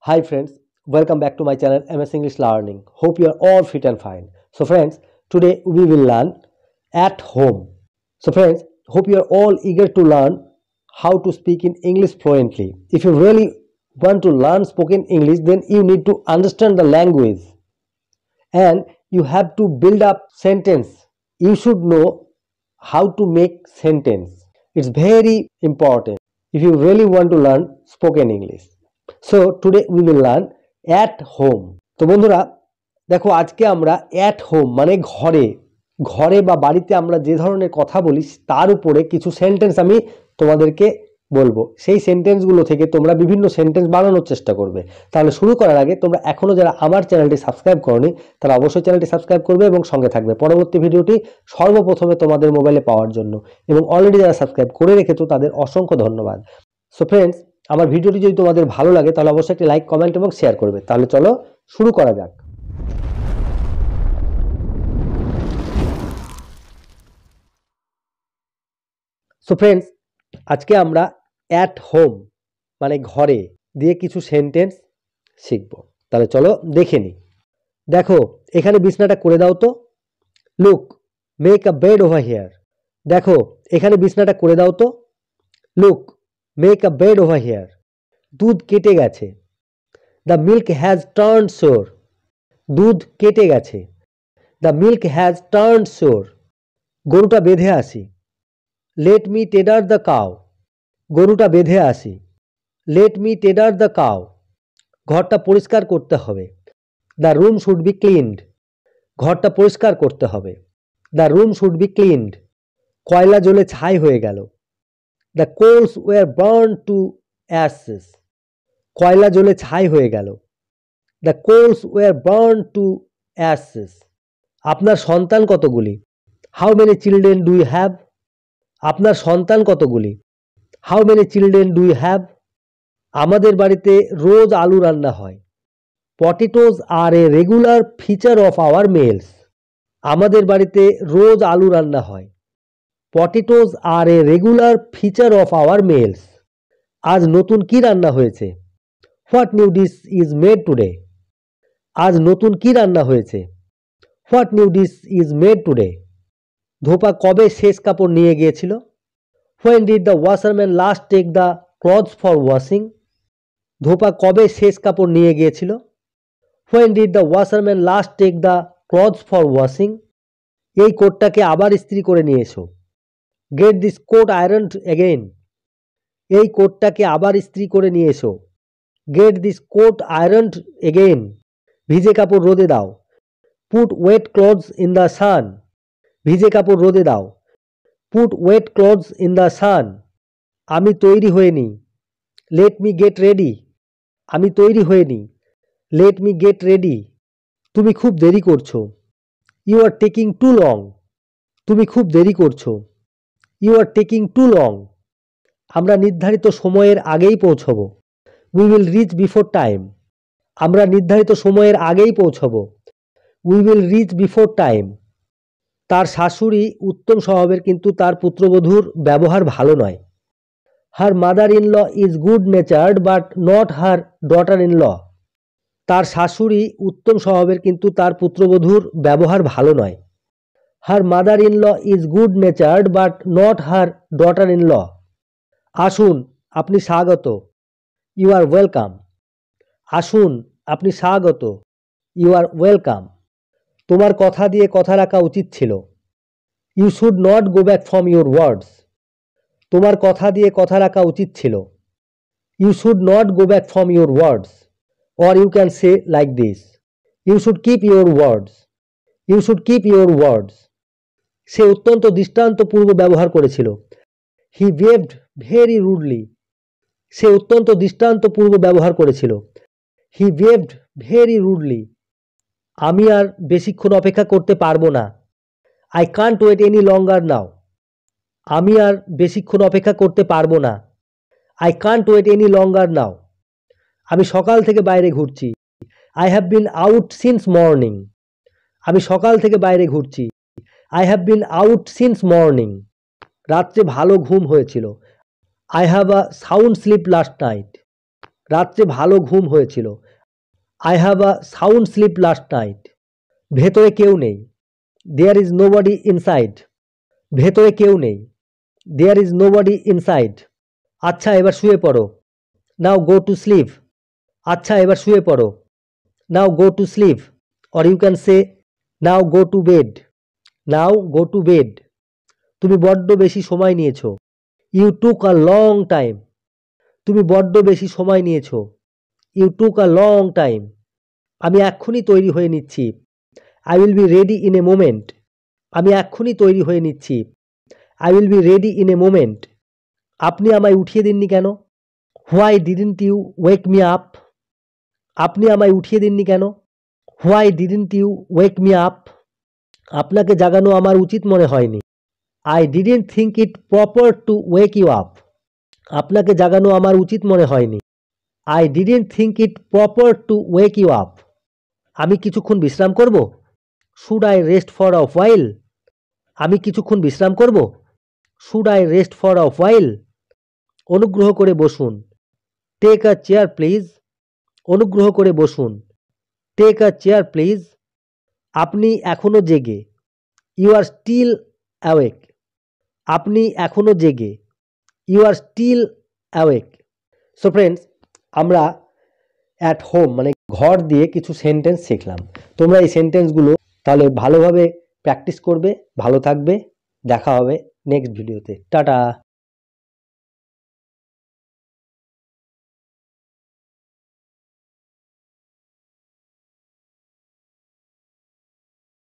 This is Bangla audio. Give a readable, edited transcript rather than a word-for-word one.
Hi friends, welcome back to my channel MS English Learning. Hope you are all fit and fine. So friends, today we will learn at home. So friends, hope you are all eager to learn how to speak in English fluently. If you really want to learn spoken English, then you need to understand the language and you have to build up sentence. You should know how to make sentence. It's very important if you really want to learn spoken English. So today we will learn at home. তো বন্ধুরা দেখো, আজকে আমরা অ্যাট হোম মানে ঘরে বা বাড়িতে আমরা যে ধরনের কথা বলি তার উপরে কিছু সেন্টেন্স আমি তোমাদেরকে বলবো। সেই সেন্টেন্সগুলো থেকে তোমরা বিভিন্ন সেন্টেন্স বানানোর চেষ্টা করবে। তাহলে শুরু করার আগে তোমরা এখনও যারা আমার চ্যানেলটি সাবস্ক্রাইব করোনি তারা অবশ্যই চ্যানেলটি সাবস্ক্রাইব করবে এবং সঙ্গে থাকবে পরবর্তী ভিডিওটি সর্বপ্রথমে তোমাদের মোবাইলে পাওয়ার জন্য। এবং অলরেডি যারা সাবস্ক্রাইব করে রেখেছো তাদের অসংখ্য ধন্যবাদ। সো ফ্রেন্ডস, আমার ভিডিওটি যদি তোমাদের ভালো লাগে তাহলে অবশ্যই একটি লাইক, কমেন্ট এবং শেয়ার করবে। তাহলে চলো শুরু করা যাক। সো ফ্রেন্ডস, আজকে আমরা অ্যাট হোম মানে ঘরে দিয়ে কিছু সেন্টেন্স শিখব। তাহলে চলো দেখে নিই। দেখো, এখানে বিছনাটা করে দাও তো। Look, make a bed over here. দেখো, এখানে বিছনাটা করে দাও তো। Look, make a bed over here. দুধ কেটে গেছে। দ্য মিল্ক হ্যাজ টার্নড সোর। দুধ কেটে গেছে। দ্য মিল্ক হ্যাজ টার্নড সোর। গরুটা বেঁধে আসি। Let me tedder the cow. গরুটা বেঁধে আসি। Let me tedder the cow. ঘরটা পরিষ্কার করতে হবে। The room should be cleaned. ঘরটা পরিষ্কার করতে হবে। The room should be cleaned. কয়লা জ্বলে ছাই হয়ে গেল। The coals were burn to ashes. কয়লা জ্বলে ছাই হয়ে গেল। The coals were burn to ashes. আপনার সন্তান কতগুলি? How many children do you have? আপনার সন্তান কতগুলি? How many children do you have? আমাদের বাড়িতে রোজ আলু রান্না হয়। Potatoes are a regular feature of our meals. আমাদের বাড়িতে রোজ আলু রান্না হয়। Potatoes are a regular feature of our মেলস। আজ নতুন কি রান্না হয়েছে? What new dish is made today? আজ নতুন কি রান্না হয়েছে? What new dish is made today? ধোপা কবে শেষ কাপড় নিয়ে গিয়েছিল? When did the washerman last take the clothes for washing? ধোপা কবে শেষ কাপড় নিয়ে গিয়েছিল? When did the washerman last take the clothes for washing? এই কোটটাকে আবার ইস্ত্রি করে নিয়ে এসো। Get this coat ironed again. এই কোটটাকে আবার ইস্ত্রি করে নিয়ে এসো। Get this coat ironed again. ভিজে কাপড় রোদে দাও। Put wet clothes in the sun. ভিজে কাপড় রোদে দাও। Put wet clothes in the sun. আমি তৈরি হয়ে নিই। Let me get ready. আমি তৈরি হয়ে নিই। Let me get ready. তুমি খুব দেরি করছো। You are taking too long. তুমি খুব দেরি করছো। You are taking too long. আমরা নির্ধারিত সময়ের আগেই পৌঁছব। We will reach before time. আমরা নির্ধারিত সময়ের আগেই পৌঁছব। We will reach before time. তার শাশুড়ি উত্তম স্বভাবের, কিন্তু তার পুত্রবধূর ব্যবহার ভালো নয়। Her mother in law is good natured but not her daughter in law. তার শাশুড়ি উত্তম স্বভাবের, কিন্তু তার পুত্রবধূর ব্যবহার ভালো নয়। Her mother in law is good natured but not her daughter in law. আসুন, আপনি স্বাগত। You are welcome. আসুন, আপনি স্বাগত। You are welcome. তোমার কথা দিয়ে কথা রাখা উচিত ছিল। You should not go back from your words. তোমার কথা দিয়ে কথা রাখা উচিত ছিল। You should not go back from your words. Or you can say like this, you should keep your words. You should keep your words. সে অত্যন্ত দৃষ্টান্তপূর্ব ব্যবহার করেছিল। He behaved very rudely. সে অত্যন্ত দৃষ্টান্তপূর্ব ব্যবহার করেছিল। He behaved very rudely. আমি আর বেশিক্ষণ অপেক্ষা করতে পারবো না। I can't wait any longer now. আমি আর বেশিক্ষণ অপেক্ষা করতে পারবো না। I can't wait any longer now. আমি সকাল থেকে বাইরে ঘুরছি। I have been out since morning. আমি সকাল থেকে বাইরে ঘুরছি। I have been out since morning. রাত্রে ভালো ঘুম হয়েছিল। I have a sound sleep last night. রাত্রে ভালো ঘুম হয়েছিল। I have a sound sleep last night. ভেতরে কেউ নেই। There is nobody inside. ভেতরে কেউ নেই। There is nobody inside. আচ্ছা এবার শুয়ে পড়ো। Now go to sleep. আচ্ছা এবার শুয়ে পড়ো। Now go to sleep. Or you can say now go to bed. Now go to bed. তুমি বড্ড বেশি সময় নিয়েছো। You took a long time. তুমি বড্ড বেশি সময় নিয়েছো। You took a long time. আমি এক্ষুনি তৈরি হয়ে নিচ্ছি। I will be ready in a moment. আমি এক্ষুনি তৈরি হয়ে নিচ্ছি। I will be ready in a moment. আপনি আমায় উঠিয়ে দিননি কেন? Why didn't you wake me up? আপনি আমায় উঠিয়ে দিননি কেন? Why didn't you wake me up? আপনাকে জাগানো আমার উচিত মনে হয়নি। I didn't think it proper to wake you up. আপনাকে জাগানো আমার উচিত মনে হয়নি। I didn't think it proper to wake you up. আমি কিছুক্ষণ বিশ্রাম করব? Should I rest for a while? আমি কিছুক্ষণ বিশ্রাম করব? Should I rest for a while? অনুগ্রহ করে বসুন। Take a chair please. অনুগ্রহ করে বসুন। Take a chair please. আপনি এখনো জেগে। You are still awake. আপনি এখনো জেগে। You are still awake. So friends, আমরা অ্যাট হোম মানে ঘর দিয়ে কিছু সেন্টেন্স শিখলাম। তোমরা এই সেন্টেন্সগুলো তাহলে ভালোভাবে প্র্যাকটিস করবে। ভালো থাকবে। দেখা হবে নেক্সট ভিডিওতে। টাটা।